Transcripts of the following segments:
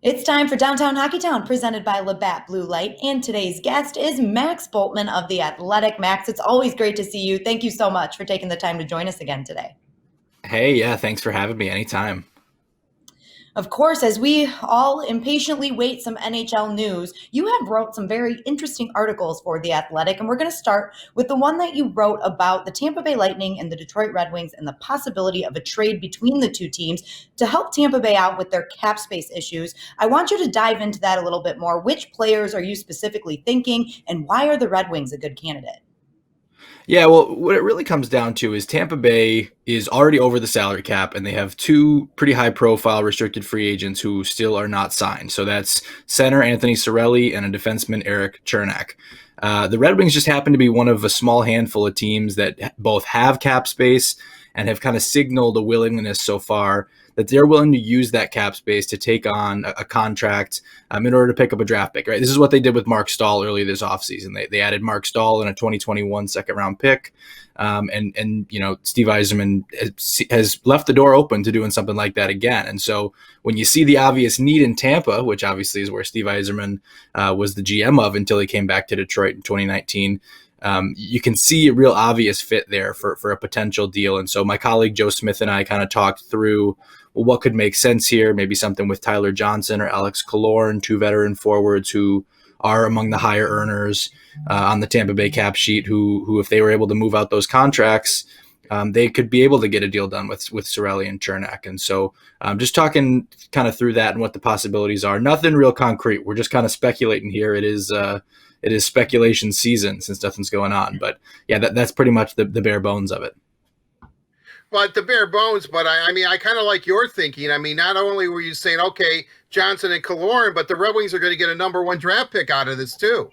It's time for Downtown Hockeytown, presented by Labatt Blue Light, and today's guest is Max Bultman of The Athletic. Max, it's always great to see you. Thank you so much for taking the time to join us again today. Hey, yeah, thanks for having me anytime. Of course, as we all impatiently wait some NHL news, you have wrote some very interesting articles for The Athletic, and we're going to start with the one that you wrote about the Tampa Bay Lightning and the Detroit Red Wings and the possibility of a trade between the two teams to help Tampa Bay out with their cap space issues. I want you to dive into that a little bit more. Which players are you specifically thinking, and why are the Red Wings a good candidate? Yeah, well, what it really comes down to is Tampa Bay is already over the salary cap, and they have two pretty high profile restricted free agents who still are not signed. So that's center Anthony Cirelli and a defenseman Eric Chernak. The Red Wings just happen to be one of a small handful of teams that both have cap space and have kind of signaled a willingness so far that they're willing to use that cap space to take on a contract in order to pick up a draft pick. Right, this is what they did with Mark Stahl early this offseason. They added Mark Stahl in a 2021 second round pick, and Steve Yzerman has left the door open to doing something like that again. And so when you see the obvious need in Tampa, which obviously is where Steve Yzerman was the GM of until he came back to Detroit in 2019. You can see a real obvious fit there for a potential deal. And so my colleague Joe Smith and I kind of talked through, well, what could make sense here? Maybe something with Tyler Johnson or Alex Killorn, two veteran forwards who are among the higher earners on the Tampa Bay cap sheet, who if they were able to move out those contracts, they could be able to get a deal done with Cirelli and Chernak. And so just talking kind of through that and what the possibilities are. Nothing real concrete. We're just kind of speculating here. It is speculation season since nothing's going on. But yeah, that's pretty much the bare bones of it. But the bare bones, but I kind of like your thinking. I mean, not only were you saying, okay, Johnson and Killorn, but the Red Wings are going to get a number one draft pick out of this too.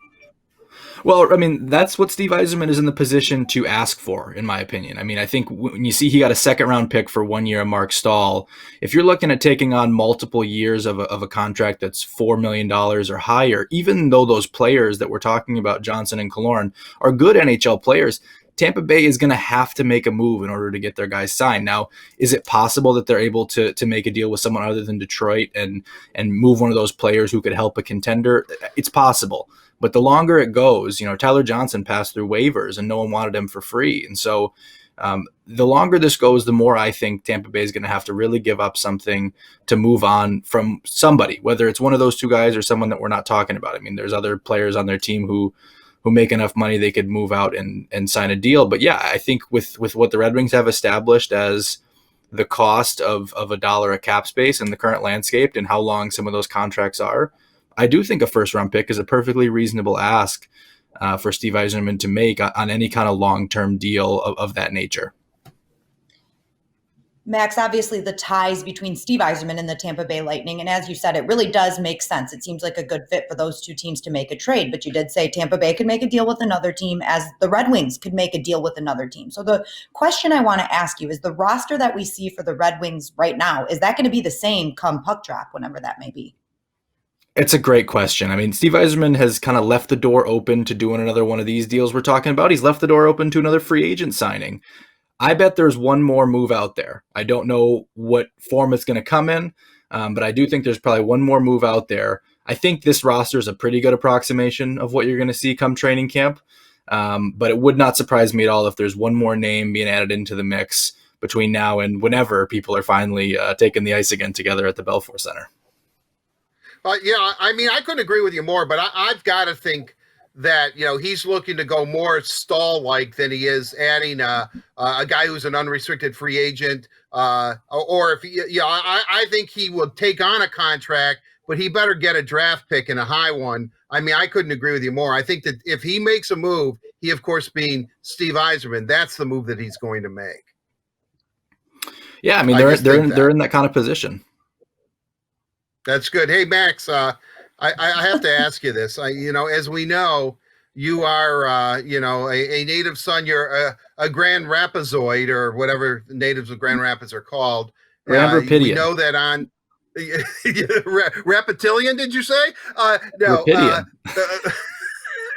Well, I mean, that's what Steve Yzerman is in the position to ask for, in my opinion. I mean, I think when you see he got a second round pick for 1 year of Mark Stahl, if you're looking at taking on multiple years of a contract that's $4 million or higher, even though those players that we're talking about, Johnson and Killorn, are good NHL players, Tampa Bay is going to have to make a move in order to get their guys signed. Now, is it possible that they're able to make a deal with someone other than Detroit and move one of those players who could help a contender? It's possible. But the longer it goes, Tyler Johnson passed through waivers and no one wanted him for free. And so the longer this goes, the more I think Tampa Bay is going to have to really give up something to move on from somebody, whether it's one of those two guys or someone that we're not talking about. I mean, there's other players on their team who make enough money they could move out and sign a deal. But yeah, I think with what the Red Wings have established as the cost of a dollar a cap space in the current landscape and how long some of those contracts are, I do think a first round pick is a perfectly reasonable ask for Steve Yzerman to make on any kind of long-term deal of that nature. Max, obviously the ties between Steve Yzerman and the Tampa Bay Lightning, and as you said, it really does make sense. It seems like a good fit for those two teams to make a trade, but you did say Tampa Bay could make a deal with another team as the Red Wings could make a deal with another team. So the question I want to ask you is the roster that we see for the Red Wings right now, is that going to be the same come puck drop, whenever that may be? It's a great question. I mean, Steve Yzerman has kind of left the door open to doing another one of these deals we're talking about. He's left the door open to another free agent signing. I bet there's one more move out there. I don't know what form it's going to come in, but I do think there's probably one more move out there. I think this roster is a pretty good approximation of what you're going to see come training camp, but it would not surprise me at all if there's one more name being added into the mix between now and whenever people are finally taking the ice again together at the Belfour Center. Yeah, I mean, I couldn't agree with you more, but I've got to think that, he's looking to go more stall-like than he is adding a guy who's an unrestricted free agent. Or if I think he will take on a contract, but he better get a draft pick and a high one. I mean, I couldn't agree with you more. I think that if he makes a move, he, of course, being Steve Yzerman, that's the move that he's going to make. Yeah, I mean, they're in that kind of position. That's good. Hey, Max, I have to ask you this. As we know, you are, a native son. You're a Grand Rapidoid or whatever natives of Grand Rapids are called. Grand Rapidian. We know that on Rapitillion, did you say? No. Rapidian.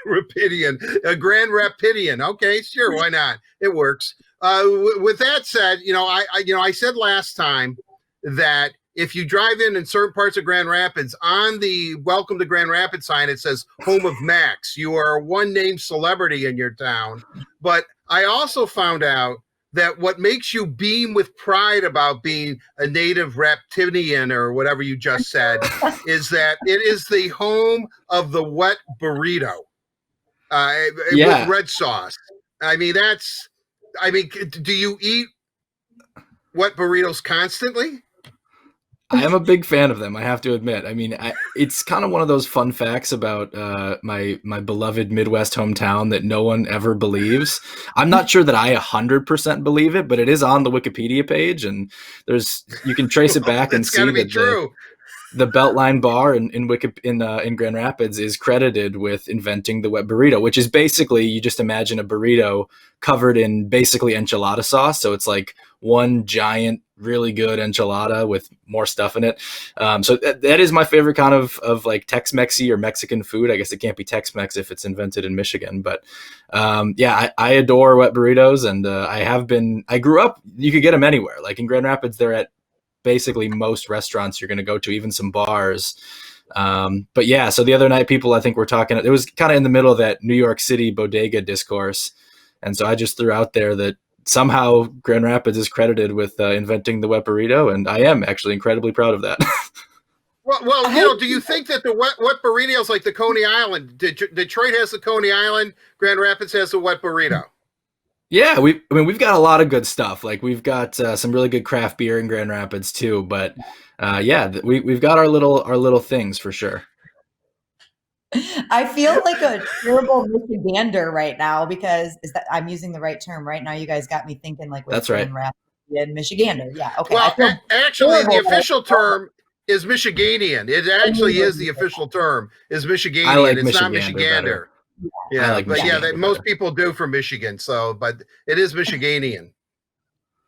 Rapidian. A Grand Rapidian. Okay, sure. Why not? It works. With that said, I said last time that if you drive in certain parts of Grand Rapids, on the Welcome to Grand Rapids sign, it says Home of Max. You are a one-name celebrity in your town. But I also found out that what makes you beam with pride about being a native reptilian or whatever you just said is that it is the home of the wet burrito with red sauce. I mean, do you eat wet burritos constantly? I am a big fan of them, I have to admit. I mean, it's kind of one of those fun facts about my beloved Midwest hometown that no one ever believes. I'm not sure that I 100% believe it, but it is on the Wikipedia page, and you can trace it back and see that true. The Beltline Bar in Grand Rapids is credited with inventing the wet burrito, which is basically, you just imagine a burrito covered in basically enchilada sauce. So it's like one giant, really good enchilada with more stuff in it. So that is my favorite kind of like Tex-Mexy or Mexican food. I guess it can't be Tex-Mex if it's invented in Michigan, but I adore wet burritos, and I grew up, you could get them anywhere. Like in Grand Rapids, they're at basically most restaurants you're going to go to, even some bars. But yeah, so the other night I think were talking, it was kind of in the middle of that New York City bodega discourse. And so I just threw out there that somehow Grand Rapids is credited with inventing the wet burrito. And I am actually incredibly proud of that. Well, do you think that the wet burrito is like the Coney Island? Detroit has the Coney Island, Grand Rapids has the wet burrito. Yeah, we've got a lot of good stuff. Like we've got some really good craft beer in Grand Rapids too. But we've got our little things for sure. I feel like a terrible Michigander right now because I'm using the right term right now. You guys got me thinking like that's right. Grand Rapids and Michigander. Yeah. Okay. Well, actually, the official term is Michiganian. It actually is the official term is Michiganian. I like it's Michigander not Michigander. Better. Yeah, most people do from Michigan. So, but it is Michiganian.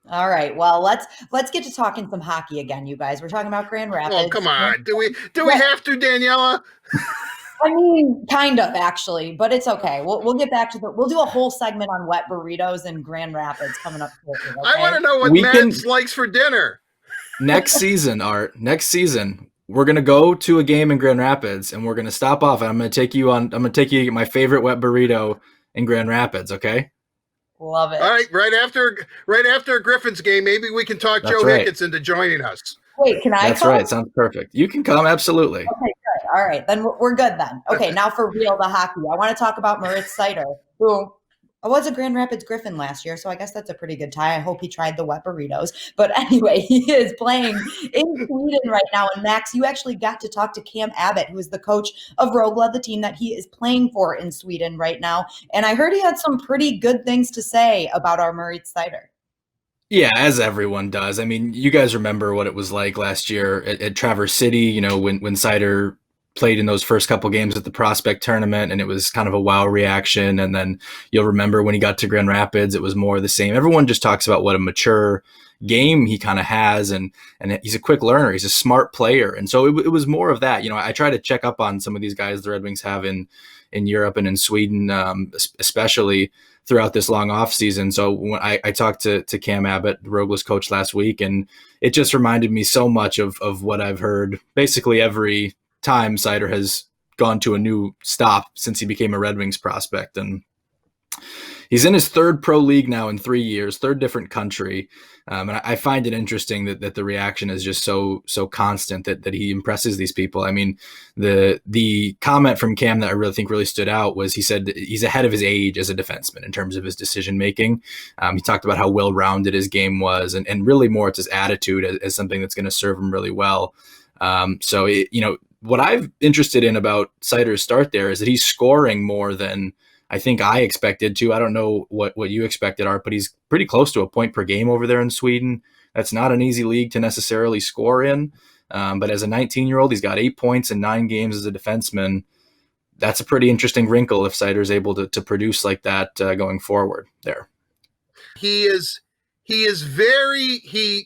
All right. Well, let's get to talking some hockey again, you guys. We're talking about Grand Rapids. Oh, come on. Do we have to, Daniella? I mean, kind of actually, but it's okay. We'll get back to we'll do a whole segment on wet burritos in Grand Rapids coming up. Okay? I want to know what Matt likes for dinner. Next season, we're going to go to a game in Grand Rapids, and we're going to stop off, and I'm going to take you to get my favorite wet burrito in Grand Rapids, okay? Love it. All right, right after Griffin's game, maybe we can talk Joe Hicketts into joining us. Wait, can I That's come? Right, sounds perfect. You can come, absolutely. Okay, good. All right, then we're good then. Okay, now for real, the hockey. I want to talk about Moritz Seider, who was a Grand Rapids Griffin last year, so I guess that's a pretty good tie. I hope he tried the wet burritos. But anyway, he is playing in Sweden right now. And Max, you actually got to talk to Cam Abbott, who is the coach of Rogla, the team that he is playing for in Sweden right now. And I heard he had some pretty good things to say about our Moritz Seider. Yeah, as everyone does. I mean, you guys remember what it was like last year at Traverse City, when Seider played in those first couple games at the prospect tournament, and it was kind of a wow reaction. And then you'll remember when he got to Grand Rapids, it was more of the same. Everyone just talks about what a mature game he kind of has, and he's a quick learner. He's a smart player. And so it was more of that. I try to check up on some of these guys the Red Wings have in Europe and in Sweden, especially throughout this long off season. So when I talked to Cam Abbott, Rogla's coach, last week, and it just reminded me so much of what I've heard basically every time Seider has gone to a new stop since he became a Red Wings prospect. And he's in his third pro league now in 3 years, third different country. And I find it interesting that the reaction is just so constant that he impresses these people. I mean, the comment from Cam that I really think really stood out was he said that he's ahead of his age as a defenseman in terms of his decision making. He talked about how well-rounded his game was, and really more it's his attitude as something that's going to serve him really well. What I'm interested in about Seider's start there is that he's scoring more than I think I expected to. I don't know what you expected, Art, but he's pretty close to a point per game over there in Sweden. That's not an easy league to necessarily score in. But as a 19-year-old, he's got 8 points in 9 games as a defenseman. That's a pretty interesting wrinkle if Seider's able to produce like that going forward there. He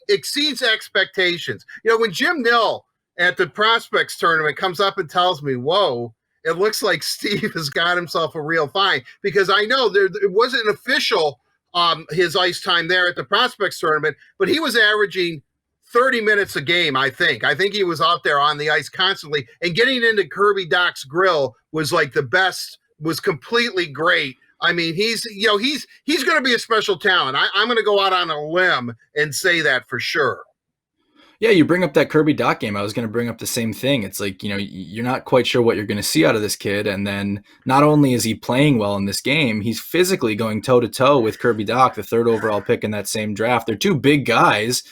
exceeds expectations. When Jim Nill at the prospects tournament comes up and tells me, whoa, it looks like Steve has got himself a real find, because I know it wasn't official his ice time there at the prospects tournament, but he was averaging 30 minutes a game, I think. I think he was out there on the ice constantly, and getting into Kirby Doc's grill was like the best, was completely great. I mean, he's going to be a special talent. I'm going to go out on a limb and say that for sure. Yeah, you bring up that Kirby Doc game. I was going to bring up the same thing. It's like, you're not quite sure what you're going to see out of this kid. And then not only is he playing well in this game, he's physically going toe-to-toe with Kirby Doc, the 3rd overall pick in that same draft. They're two big guys,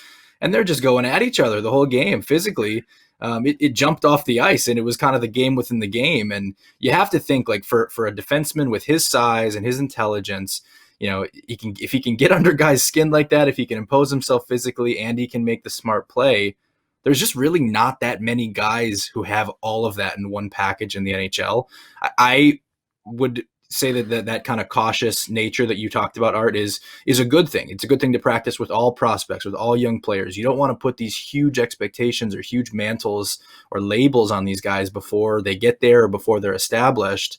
and they're just going at each other the whole game physically. It jumped off the ice, and it was kind of the game within the game. And you have to think, like, for a defenseman with his size and his intelligence, if he can get under guys' skin like that, if he can impose himself physically and he can make the smart play, there's just really not that many guys who have all of that in one package in the NHL. I would say that kind of cautious nature that you talked about, Art, is a good thing. It's a good thing to practice with all prospects, with all young players. You don't want to put these huge expectations or huge mantles or labels on these guys before they get there or before they're established.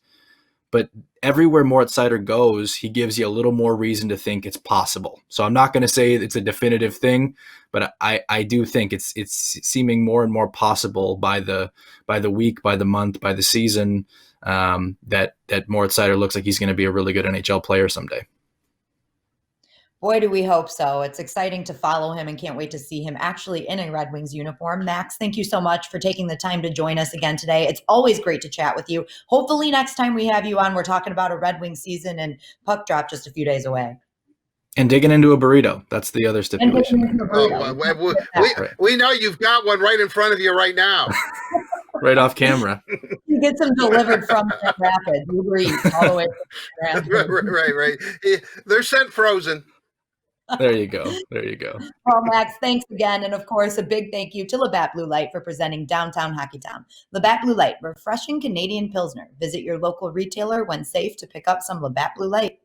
But everywhere Moritz Seider goes, he gives you a little more reason to think it's possible. So I'm not going to say it's a definitive thing, but I do think it's seeming more and more possible by the week, by the month, by the season, that Moritz Seider looks like he's going to be a really good NHL player someday. Boy, do we hope so. It's exciting to follow him and can't wait to see him actually in a Red Wings uniform. Max, thank you so much for taking the time to join us again today. It's always great to chat with you. Hopefully next time we have you on, we're talking about a Red Wings season and puck drop just a few days away. And digging into a burrito. That's the other stipulation. We know you've got one right in front of you right now. Right off camera. You get some delivered from Grand Rapids. Uber Eats all the way to Right. They're sent frozen. There you go. Well, Max, thanks again. And of course, a big thank you to Labatt Blue Light for presenting Downtown Hockeytown. Labatt Blue Light, refreshing Canadian Pilsner. Visit your local retailer when safe to pick up some Labatt Blue Light.